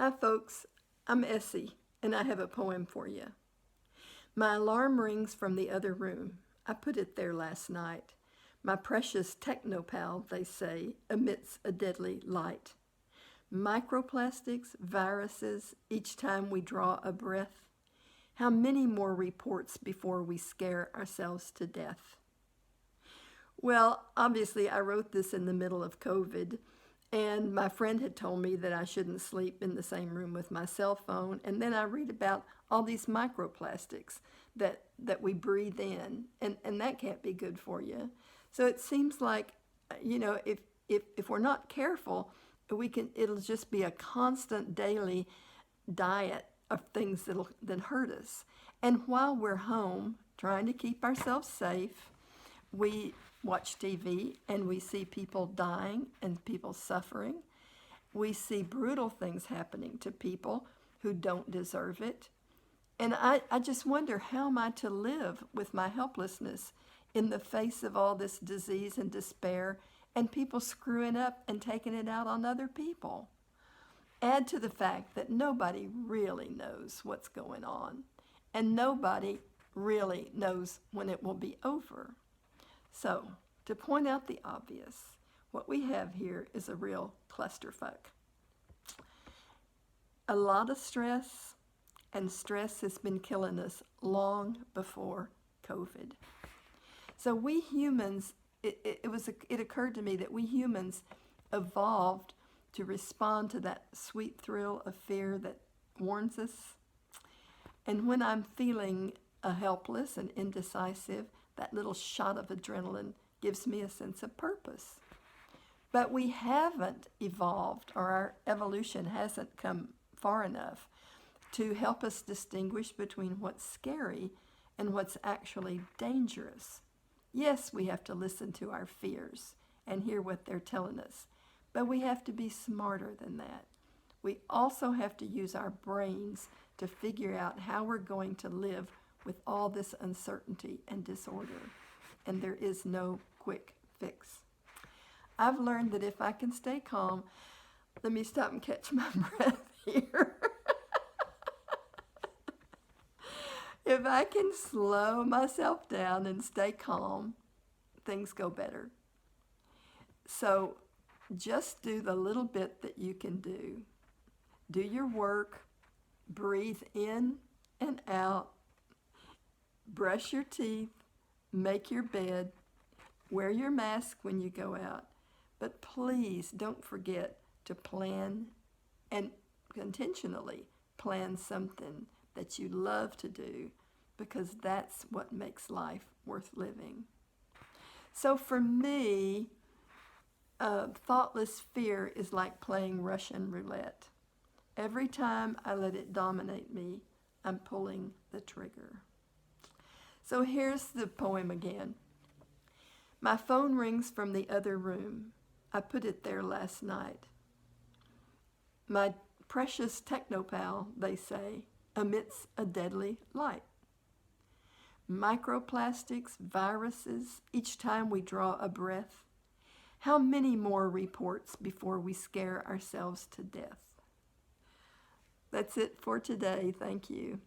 Hi folks, I'm Essie, and I have a poem for you. My alarm rings from the other room. I put it there last night. My precious techno-pal, they say, emits a deadly light. Microplastics, viruses, each time we draw a breath. How many more reports before we scare ourselves to death? Well, obviously I wrote this in the middle of COVID, and my friend had told me that I shouldn't sleep in the same room with my cell phone. And then I read about all these microplastics that we breathe in, and that can't be good for you. So it seems like, if we're not careful, it'll just be a constant daily diet of things that hurt us. And while we're home trying to keep ourselves safe, we watch TV and we see people dying and people suffering. We see brutal things happening to people who don't deserve it. And I just wonder, how am I to live with my helplessness in the face of all this disease and despair and people screwing up and taking it out on other people? Add to the fact that nobody really knows what's going on, and nobody really knows when it will be over. So, to point out the obvious, what we have here is a real clusterfuck. A lot of stress, and stress has been killing us long before COVID. So we humans, it occurred to me that we humans evolved to respond to that sweet thrill of fear that warns us. And when I'm feeling helpless and indecisive, that little shot of adrenaline gives me a sense of purpose. But we haven't evolved, or our evolution hasn't come far enough to help us distinguish between what's scary and what's actually dangerous. Yes, we have to listen to our fears and hear what they're telling us, but we have to be smarter than that. We also have to use our brains to figure out how we're going to live with all this uncertainty and disorder, and there is no quick fix. I've learned that if I can stay calm, let me stop and catch my breath here. If I can slow myself down and stay calm, things go better. So just do the little bit that you can do. Do your work, breathe in and out, brush your teeth, make your bed, wear your mask when you go out. But please don't forget to plan and intentionally plan something that you love to do, because that's what makes life worth living. So for me, thoughtless fear is like playing Russian roulette. Every time I let it dominate me, I'm pulling the trigger. So here's the poem again. My phone rings from the other room. I put it there last night. My precious techno-pal, they say, emits a deadly light. Microplastics, viruses, each time we draw a breath. How many more reports before we scare ourselves to death? That's it for today. Thank you.